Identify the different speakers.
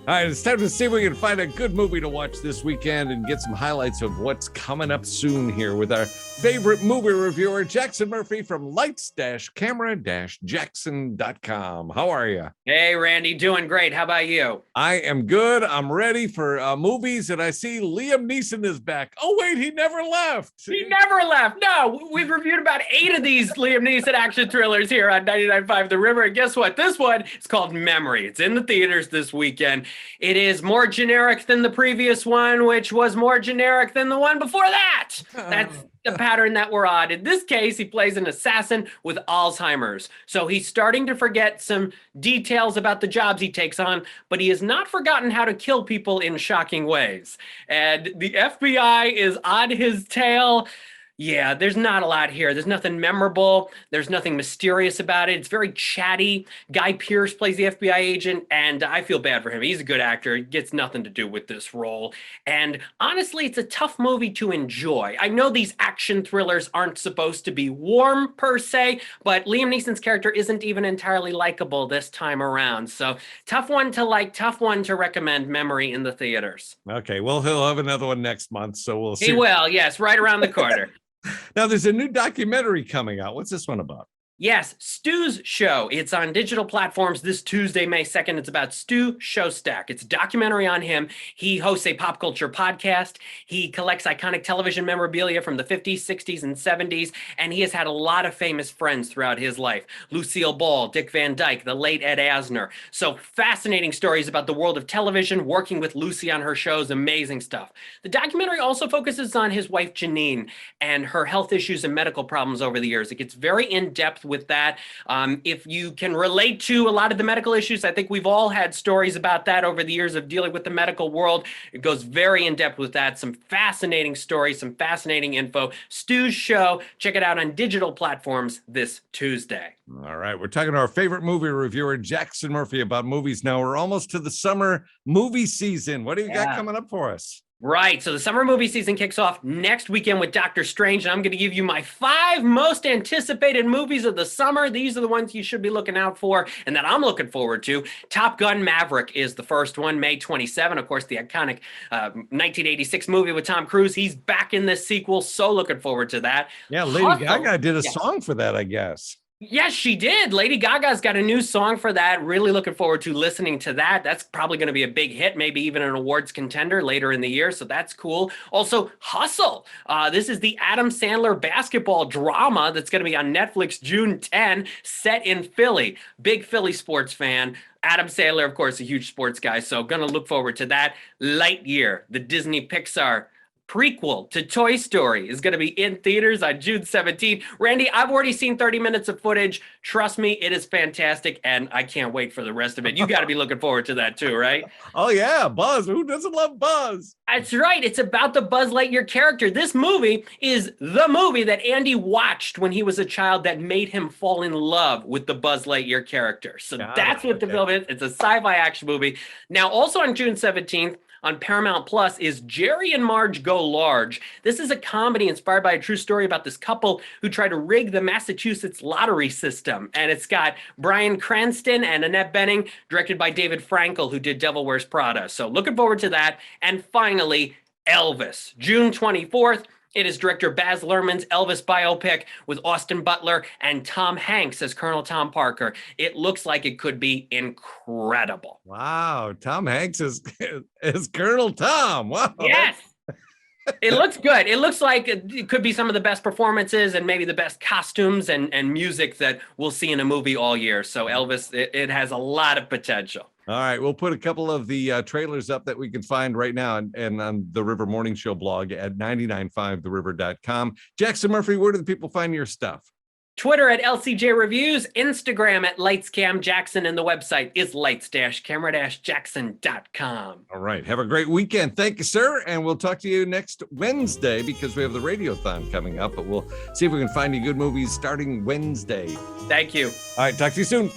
Speaker 1: All right, it's time to see if we can find a good movie to watch this weekend and get some highlights of what's coming up soon here with our favorite movie reviewer, Jackson Murphy from lights-camera-jackson.com. How are you?
Speaker 2: Hey, Randy, doing great. How about you?
Speaker 1: I am good. I'm ready for movies, and I see Liam Neeson is back. Oh, wait, he never left.
Speaker 2: He never left. No, we've reviewed about 8 of these Liam Neeson action thrillers here on 99.5 The River. And guess what? This one is called Memory. It's in the theaters this weekend. It is more generic than the previous one, which was more generic than the one before that. That's the pattern that we're on. In this case, he plays an assassin with Alzheimer's. So he's starting to forget some details about the jobs he takes on, but he has not forgotten how to kill people in shocking ways. And the FBI is on his tail. Yeah, there's not a lot here. There's nothing memorable. There's nothing mysterious about it. It's very chatty. Guy Pearce plays the FBI agent, and I feel bad for him. He's a good actor. He gets nothing to do with this role. And honestly, it's a tough movie to enjoy. I know these action thrillers aren't supposed to be warm per se, but Liam Neeson's character isn't even entirely likable this time around. So tough one to like, tough one to recommend. Memory in the theaters.
Speaker 1: Okay, well, he'll have another one next month, so we'll see.
Speaker 2: He will, yes, right around the corner.
Speaker 1: Now, there's a new documentary coming out. What's this one about?
Speaker 2: Yes, Stu's Show. It's on digital platforms this Tuesday, May 2nd. It's about Stu Show. It's a documentary on him. He hosts a pop culture podcast. He collects iconic television memorabilia from the 50s, 60s, and 70s, and he has had a lot of famous friends throughout his life. Lucille Ball, Dick Van Dyke, the late Ed Asner. So fascinating stories about the world of television, working with Lucy on her shows, amazing stuff. The documentary also focuses on his wife, Janine, and her health issues and medical problems over the years. It gets very in-depth with that. If you can relate to a lot of the medical issues, I think we've all had stories about that over the years of dealing with the medical world. It goes very in depth with that. Some fascinating stories, some fascinating info. Stu's Show. Check it out on digital platforms this Tuesday.
Speaker 1: All right. We're talking to our favorite movie reviewer, Jackson Murphy, about movies now. We're almost to the summer movie season. What do you got coming up for us?
Speaker 2: Right. So the summer movie season kicks off next weekend with Doctor Strange, and I'm going to give you my 5 most anticipated movies of the summer. These are the ones you should be looking out for and that I'm looking forward to. Top Gun Maverick is the first one, May 27. Of course, the iconic 1986 movie with Tom Cruise. He's back in this sequel. So looking forward to that.
Speaker 1: Yeah, Lady Gaga did a song for that, I guess.
Speaker 2: Yes, she did. Lady Gaga's got a new song for that. Really looking forward to listening to that. That's probably going to be a big hit, maybe even an awards contender later in the year. So that's cool. Also, Hustle. This is the Adam Sandler basketball drama that's going to be on Netflix June 10, set in Philly. Big Philly sports fan. Adam Sandler, of course, a huge sports guy. So going to look forward to that. Lightyear, the Disney Pixar prequel to Toy Story, is going to be in theaters on June 17th. Randy, I've already seen 30 minutes of footage. Trust me, it is fantastic, and I can't wait for the rest of it. You got to be looking forward to that too, right?
Speaker 1: Oh, yeah, Buzz. Who doesn't love Buzz?
Speaker 2: That's right. It's about the Buzz Lightyear character. This movie is the movie that Andy watched when he was a child that made him fall in love with the Buzz Lightyear character. So that's what the film is. It's a sci-fi action movie. Now, also on June 17th, on Paramount Plus is Jerry and Marge Go Large. This is a comedy inspired by a true story about this couple who tried to rig the Massachusetts lottery system. And it's got Bryan Cranston and Annette Bening, directed by David Frankel, who did Devil Wears Prada. So looking forward to that. And finally, Elvis, June 24th. It is director Baz Luhrmann's Elvis biopic with Austin Butler and Tom Hanks as Colonel Tom Parker. It looks like it could be incredible.
Speaker 1: Wow, Tom Hanks is Colonel Tom. Wow.
Speaker 2: Yes. It looks good. It looks like it could be some of the best performances and maybe the best costumes and music that we'll see in a movie all year. So Elvis, it has a lot of potential.
Speaker 1: All right, we'll put a couple of the trailers up that we can find right now and on the River Morning Show blog at 995theriver.com. Jackson Murphy, where do the people find your stuff?
Speaker 2: Twitter at LCJ Reviews, Instagram at LightsCam Jackson, and the website is lights-camera-jackson.com.
Speaker 1: All right. Have a great weekend. Thank you, sir. And we'll talk to you next Wednesday because we have the Radiothon coming up, but we'll see if we can find you good movies starting Wednesday.
Speaker 2: Thank you.
Speaker 1: All right. Talk to you soon.